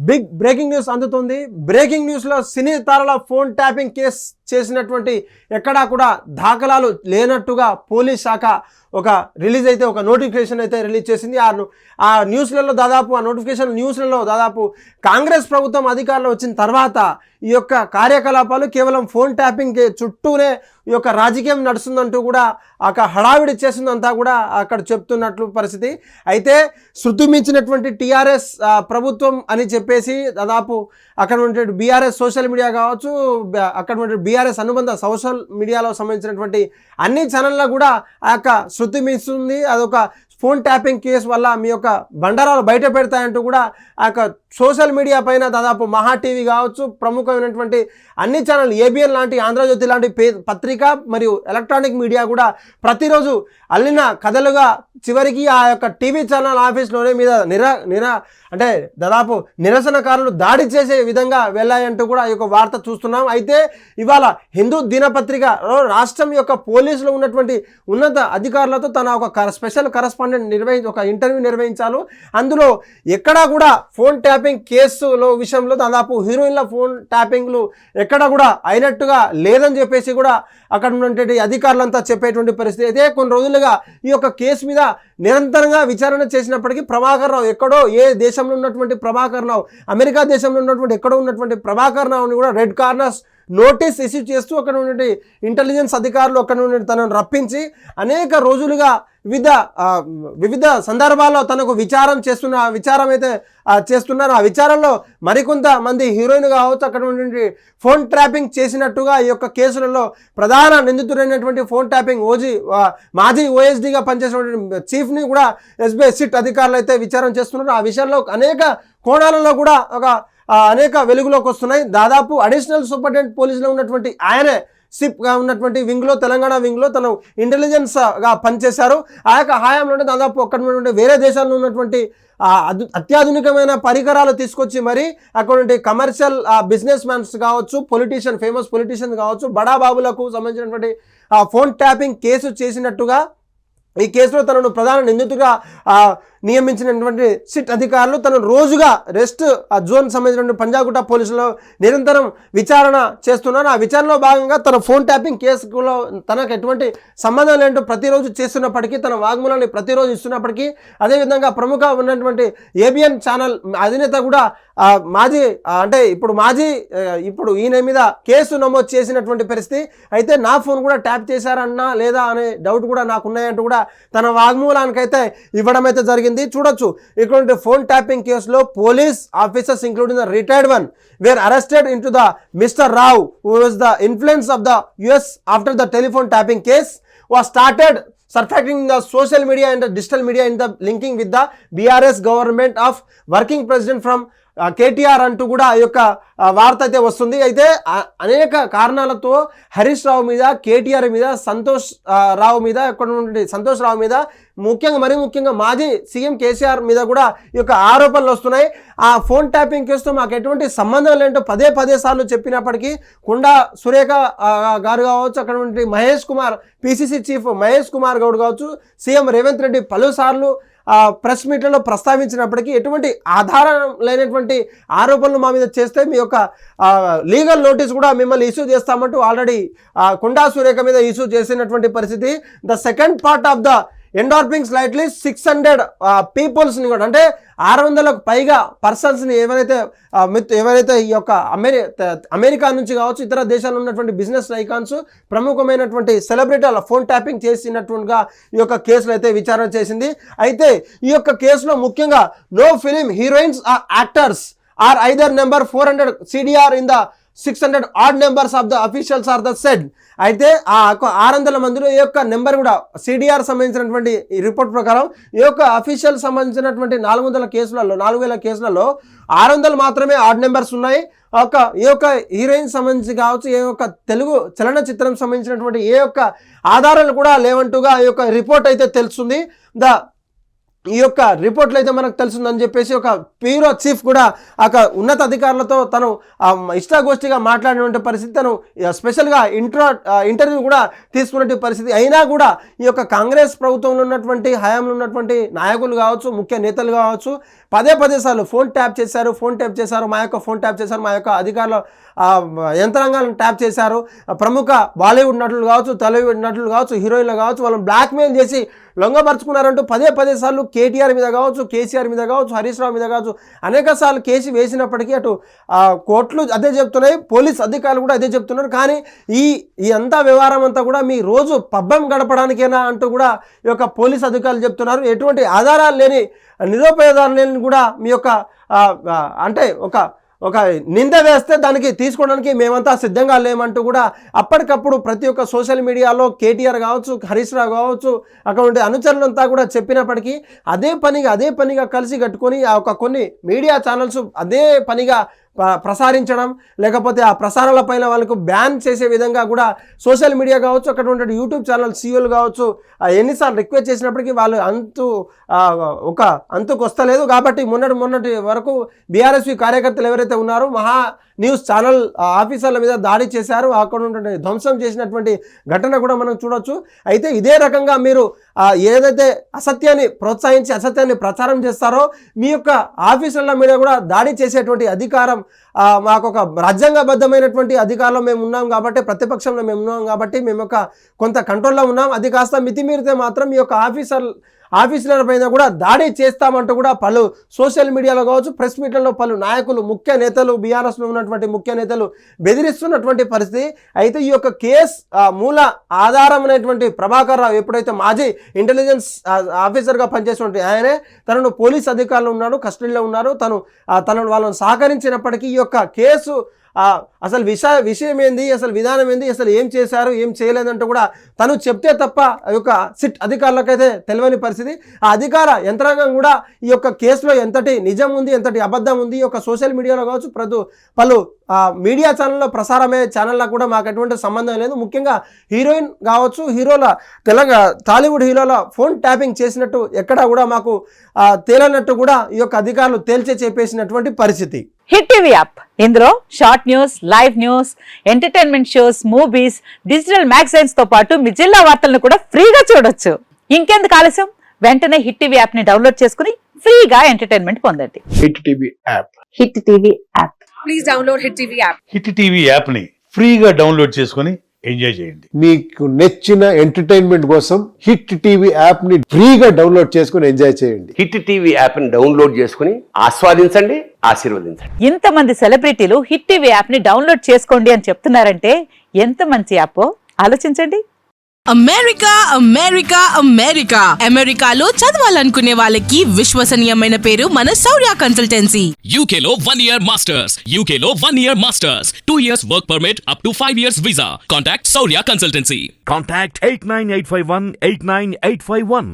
Big breaking news అందుతుంది. Breaking న్యూస్లో సినీ తారల ఫోన్ ట్యాపింగ్ కేసు చేసినటువంటి ఎక్కడా కూడా దాఖలాలు లేనట్టుగా పోలీస్ శాఖ ఒక రిలీజ్ అయితే ఒక నోటిఫికేషన్ అయితే రిలీజ్ చేసింది. ఆ న్యూస్లలో దాదాపు ఆ నోటిఫికేషన్ న్యూస్లలో దాదాపు కాంగ్రెస్ ప్రభుత్వం అధికారంలో వచ్చిన తర్వాత ఈ యొక్క కార్యకలాపాలు కేవలం ఫోన్ ట్యాపింగ్ చుట్టూనే ఈ యొక్క రాజకీయం నడుస్తుందంటూ కూడా అక్కడ హడావిడి చేసిందంతా కూడా అక్కడ చెప్తున్నట్లు పరిస్థితి. అయితే శృతి మించినటువంటి టీఆర్ఎస్ ప్రభుత్వం అని చెప్పేసి దాదాపు అక్కడ ఉండే బీఆర్ఎస్ సోషల్ మీడియా కావచ్చు, అక్కడ ఉండే బీఆర్ఎస్ అనుబంధ సోషల్ మీడియాలో సంబంధించినటువంటి అన్ని ఛానళ్ళలో కూడా ఆ యొక్క శృతి మిస్తుంది. అదొక ఫోన్ ట్యాపింగ్ కేసు వల్ల మీ యొక్క బండారాలు బయట పెడతాయంటూ కూడా ఆ యొక్క సోషల్ మీడియా పైన దాదాపు మహా టీవీ కావచ్చు, ప్రముఖమైనటువంటి అన్ని ఛానల్ ఏబిఎన్ లాంటి, ఆంధ్రజ్యోతి లాంటి పత్రిక మరియు ఎలక్ట్రానిక్ మీడియా కూడా ప్రతిరోజు అల్లిన కథలుగా చివరికి ఆ యొక్క టీవీ ఛానల్ ఆఫీస్లోనే మీద అంటే దాదాపు నిరసనకారులు దాడి చేసే విధంగా వెళ్ళాయంటూ కూడా ఈ యొక్క వార్త చూస్తున్నాం. అయితే ఇవాళ హిందూ దినపత్రికలో రాష్ట్రం యొక్క పోలీసులు ఉన్నటువంటి ఉన్నత అధికారులతో తన ఒక స్పెషల్ కరస్పాండెంట్ ఒక ఇంటర్వ్యూ నిర్వహించారు. అందులో ఎక్కడా కూడా ఫోన్ ట్యాపింగ్ కేసులో విషయంలో దాదాపు హీరోయిన్ల ఫోన్ ట్యాపింగ్లు ఎక్కడ కూడా అయినట్టుగా లేదని చెప్పేసి కూడా అక్కడ ఉన్నటువంటి అధికారులంతా చెప్పేటువంటి పరిస్థితి. అయితే కొన్ని రోజులుగా ఈ యొక్క కేసు మీద నిరంతరంగా విచారణ చేసినప్పటికీ ప్రభాకర్ రావు ఎక్కడో ఏ దేశంలో ఉన్నటువంటి ప్రభాకర్ రావు, అమెరికా దేశంలో ఉన్నటువంటి ఎక్కడో ఉన్నటువంటి ప్రభాకర్ రావుని కూడా రెడ్ కార్నర్స్ నోటీస్ ఇష్యూ చేస్తూ అక్కడ ఉన్నటువంటి ఇంటెలిజెన్స్ అధికారులు అక్కడ నుండి తనను రప్పించి అనేక రోజులుగా వివిధ సందర్భాల్లో తనకు విచారం అయితే చేస్తున్నారు. ఆ విచారంలో మరికొంత మంది హీరోయిన్ కావచ్చు అక్కడ నుండి ఫోన్ ట్యాపింగ్ చేసినట్టుగా ఈ యొక్క కేసులలో ప్రధాన నిందితుడైనటువంటి ఫోన్ ట్యాపింగ్ మాజీ ఓఎస్డీగా పనిచేసినటువంటి చీఫ్ని కూడా ఎస్బీఐ సిట్ అధికారులు అయితే విచారణ చేస్తున్నారు. ఆ విషయంలో అనేక కోణాలలో కూడా అనేక వెలుగులోకి వస్తున్నాయి. దాదాపు అడిషనల్ సూపరింటెండెంట్ పోలీసులో ఉన్నటువంటి ఆయనే సిప్గా ఉన్నటువంటి వింగ్లో, తెలంగాణ వింగ్లో తను ఇంటెలిజెన్స్గా పనిచేశారు. ఆ యొక్క హయాంలోనే దాదాపు అక్కడ ఉన్నటువంటి వేరే దేశాల్లో ఉన్నటువంటి అత్యాధునికమైన పరికరాలు తీసుకొచ్చి మరి అక్కడ కమర్షియల్ బిజినెస్ మ్యాన్స్ కావచ్చు, ఫేమస్ పొలిటీషియన్స్ కావచ్చు, బడాబాబులకు సంబంధించినటువంటి ఫోన్ ట్యాపింగ్ కేసు చేసినట్టుగా ఈ కేసులో తనను ప్రధాన నిందితుడిగా నియమించినటువంటి సిట్ అధికారులు తను రోజుగా రెస్ట్ జోన్ సంబంధించిన పంజాగుట్ట పోలీసులో నిరంతరం విచారణ చేస్తున్నారు. ఆ విచారణలో భాగంగా తన ఫోన్ ట్యాపింగ్ కేసులో తనకు ఎటువంటి సంబంధం లేంటూ ప్రతిరోజు చేస్తున్నప్పటికీ, తన వాగ్మూలాన్ని ప్రతిరోజు ఇస్తున్నప్పటికీ, అదేవిధంగా ప్రముఖ ఉన్నటువంటి ఏబిఎన్ ఛానల్ అధినేత కూడా ఇప్పుడు ఈయన మీద కేసు నమోదు చేసినటువంటి పరిస్థితి. అయితే నా ఫోన్ కూడా ట్యాప్ చేశారన్నా లేదా అనే డౌట్ కూడా నాకు ఉన్నాయంటూ కూడా తన వాగ్మూలానికైతే ఇవ్వడం అయితే జరిగింది. చూడొచ్చు ఇక్కడ ఫోన్ ట్యాపింగ్ కేసులో police officers including the retired one wear arrested into the mister Rao who was the influence of the US after the telephone tapping case was started surfacing the social media and the digital media in the linking with the BRS government of working president from KTR అంటూ కూడా ఈ యొక్క వార్త అయితే వస్తుంది. అయితే అనేక కారణాలతో హరీష్ రావు మీద, కేటీఆర్ మీద, సంతోష్ రావు మీద ముఖ్యంగా మాజీ సీఎం కేసీఆర్ మీద కూడా ఈ యొక్క ఆరోపణలు వస్తున్నాయి. ఆ ఫోన్ ట్యాపింగ్ కేసుతో మాకు ఎటువంటి సంబంధం లేంటో పదే సార్లు చెప్పినప్పటికీ కొండా సురేఖ గారు కావచ్చు, అక్కడ మహేష్ కుమార్ పిసిసి చీఫ్ మహేష్ కుమార్ గౌడ్ కావచ్చు, సీఎం రేవంత్ రెడ్డి పలుసార్లు ప్రెస్ మీట్లలో ప్రస్తావించినప్పటికీ ఎటువంటి ఆధారం లేనటువంటి ఆరోపణలు మా మీద చేస్తే మీ యొక్క లీగల్ నోటీస్ కూడా మిమ్మల్ని ఇష్యూ చేస్తామంటూ ఆల్రెడీ కొండా సురేఖ మీద ఇష్యూ చేసినటువంటి పరిస్థితి. The second part of the ఎండార్పింగ్ స్లైట్లీ 600 పీపుల్స్ని కూడా, అంటే 600లకు పైగా పర్సన్స్ని ఎవరైతే ఈ యొక్క అమెరికా నుంచి కావచ్చు, ఇతర దేశాల్లో ఉన్నటువంటి బిజినెస్ ఐకాన్స్, ప్రముఖమైనటువంటి సెలబ్రిటీల ఫోన్ ట్యాపింగ్ చేసినట్టుగా ఈ యొక్క కేసులో అయితే విచారణ చేసింది. అయితే ఈ యొక్క కేసులో ముఖ్యంగా no film heroines or actors or either number 400 CDR in the 600 odd numbers of the officials are the said. అయితే ఆ 600 మందిలో ఈ యొక్క నెంబర్ కూడా సిడిఆర్ సంబంధించినటువంటి ఈ రిపోర్ట్ ప్రకారం ఈ యొక్క అఫీషియల్ సంబంధించినటువంటి 400 కేసులలో 4000 కేసులలో 600 మాత్రమే ఆడ్ నెంబర్స్ ఉన్నాయి. ఈ యొక్క హీరోయిన్ సంబంధించి కావచ్చు, ఏ యొక్క తెలుగు చలనచిత్రం సంబంధించినటువంటి ఏ యొక్క ఆధారాలు కూడా లేవంటూగా ఈ యొక్క రిపోర్ట్ అయితే తెలుస్తుంది. ఈ యొక్క రిపోర్ట్లు అయితే మనకు తెలుస్తుందని చెప్పేసి ఒక బ్యూరో చీఫ్ కూడా ఒక ఉన్నత అధికారులతో తను ఇష్టాగోష్ఠిగా మాట్లాడినటువంటి పరిస్థితి, తను స్పెషల్గా ఇంటర్వ్యూ కూడా తీసుకున్నటువంటి పరిస్థితి. అయినా కూడా ఈ యొక్క కాంగ్రెస్ ప్రభుత్వంలో ఉన్నటువంటి హయాంలో ఉన్నటువంటి నాయకులు కావచ్చు, ముఖ్య నేతలు కావచ్చు, పదే సార్లు ఫోన్ ట్యాప్ చేశారు, మా యొక్క ఫోన్ ట్యాప్ చేశారు, మా యొక్క అధికారుల యంత్రాంగాలను ట్యాప్ చేశారు, ప్రముఖ బాలీవుడ్ నటులు కావచ్చు, టాలీవుడ్ నటులు కావచ్చు, హీరోయిన్లు కావచ్చు, వాళ్ళని బ్లాక్మెయిల్ చేసి లొంగపరుచుకున్నారంటూ పదే సార్లు కేటీఆర్ మీద కావచ్చు, కేసీఆర్ మీద కావచ్చు, హరీష్ రావు మీద కావచ్చు అనేక సార్లు కేసు వేసినప్పటికీ అటు కోర్టులు అదే చెప్తున్నాయి, పోలీస్ అధికారులు కూడా అదే చెప్తున్నారు. కానీ ఈ అంతా వ్యవహారం అంతా కూడా మీ రోజు పబ్బం గడపడానికేనా అంటూ కూడా ఈ యొక్క పోలీస్ అధికారులు చెప్తున్నారు. ఎటువంటి ఆధారాలు లేని, నిరూపణాధారాలు లేని కూడా మీ యొక్క అంటే ఒక నింద వేస్తే దానికి తీసుకోవడానికి మేమంతా సిద్ధంగా లేమంటూ కూడా అప్పటికప్పుడు ప్రతి ఒక్క సోషల్ మీడియాలో కేటీఆర్ కావచ్చు, హరీష్ రావు కావచ్చు, అటువంటి అనుచరులంతా కూడా చెప్పినప్పటికీ అదే పనిగా కలిసి కట్టుకొని ఆ ఒక కొన్ని మీడియా ఛానల్స్ అదే పనిగా ప్రసారించడం, లేకపోతే ఆ ప్రసారాల పైన వాళ్ళకు బ్యాన్ చేసే విధంగా కూడా సోషల్ మీడియా కావచ్చు, అక్కడ ఉండే యూట్యూబ్ ఛానల్ సీఈఓలు కావచ్చు ఎన్నిసార్లు రిక్వెస్ట్ చేసినప్పటికీ వాళ్ళు అంతుకు వస్తలేదు. కాబట్టి మొన్నటి వరకు బీఆర్ఎస్పీ కార్యకర్తలు ఎవరైతే ఉన్నారో మహా న్యూస్ ఛానల్ ఆఫీసర్ల మీద దాడి చేశారు, అక్కడ ఉండే ధ్వంసం చేసినటువంటి ఘటన కూడా మనం చూడొచ్చు. అయితే ఇదే రకంగా మీరు ఏదైతే అసత్యాన్ని ప్రోత్సహించి అసత్యాన్ని ప్రచారం చేస్తారో మీ యొక్క ఆఫీసర్ల మీద కూడా దాడి చేసేటువంటి అధికారం మాకు ఒక రాజ్యాంగబద్ధమైనటువంటి అధికారంలో మేము ఉన్నాం కాబట్టి, ప్రతిపక్షంలో మేము ఉన్నాం కాబట్టి మేము ఒక కొంత కంట్రోల్లో ఉన్నాం. అది కాస్త మితిమీరితే మాత్రం మీ యొక్క ఆఫీసుల పైన కూడా దాడి చేస్తామంటూ కూడా పలు సోషల్ మీడియాలో కావచ్చు, ప్రెస్ మీట్లలో పలు నాయకులు, ముఖ్య నేతలు, బీఆర్ఎస్లో ఉన్నటువంటి ముఖ్య నేతలు బెదిరిస్తున్నటువంటి పరిస్థితి. అయితే ఈ యొక్క కేసు మూల ఆధారం అనేటువంటి ప్రభాకర్ రావు ఎప్పుడైతే మాజీ ఇంటెలిజెన్స్ ఆఫీసర్గా పనిచేసినటువంటి ఆయనే తనను పోలీస్ అధికారులు ఉన్నాడు, కస్టడీలో ఉన్నారు, తనను వాళ్ళని సహకరించినప్పటికీ ఈ యొక్క కేసు అసలు విషయం ఏంది, అసలు విధానం ఏంది, అసలు ఏం చేశారు ఏం చేయలేదంటూ కూడా తను చెప్తే తప్ప ఈ యొక్క సిట్ అధికారులకైతే తెలియని పరిస్థితి. ఆ అధికార యంత్రాంగం కూడా ఈ యొక్క కేసులో ఎంతటి నిజం ఉంది, ఎంతటి అబద్ధం ఉంది, ఈ యొక్క సోషల్ మీడియాలో కావచ్చు, పలు మీడియా ఛానల్లో ప్రసారమయ్యే ఛానళ్ళకు కూడా మాకు ఎటువంటి సంబంధం లేదు. ముఖ్యంగా హీరోయిన్ కావచ్చు, టాలీవుడ్ హీరోల ఫోన్ ట్యాపింగ్ చేసినట్టు ఎక్కడా కూడా మాకు తేలనట్టు కూడా ఈ యొక్క అధికారులు తేల్చే చెప్పేసినటువంటి పరిస్థితి. హిట్ టీవీ యాప్, ఇందులో short news, live news, entertainment shows, movies, digital magazines తో పాటు మీ జిల్లా వార్తలను కూడా ఫ్రీగా చూడొచ్చు. ఇంకెందుకు ఆలస్యం, వెంటనే హిట్ టీవీ యాప్ ని డౌన్లోడ్ చేసుకుని ఫ్రీగా ఎంటర్టైన్మెంట్ పొందండి. Hit TV app, hit TV app, please download hit TV app. Hit TV app ని ఫ్రీగా డౌన్లోడ్ చేసుకుని ఎంజాయ్ చేయండి. మీకు నచ్చిన ఎంటర్టైన్మెంట్ కోసం హిట్ టీవీ యాప్ ని ఫ్రీగా డౌన్లోడ్ చేసుకుని ఎంజాయ్ చేయండి. హిట్ టీవీ యాప్ ని డౌన్లోడ్ చేసుకుని ఆస్వాదించండి, ఆశీర్వదించండి. ఇంతమంది సెలబ్రిటీలు హిట్ టీవీ యాప్ ని డౌన్లోడ్ చేసుకోండి అని చెప్తున్నారంటే ఎంత మంచి యాప్ ఆలోచించండి. అమెరికాలో చదవాలనుకునే వాళ్ళకి విశ్వసనీయమైన పేరు మన శౌర్య కన్సల్టెన్సీ. UK లో 1 year masters, UK లో 1 year masters, 2 years work permit up to 5 years visa. Contact Saurya Consultancy. Contact 89851 89851.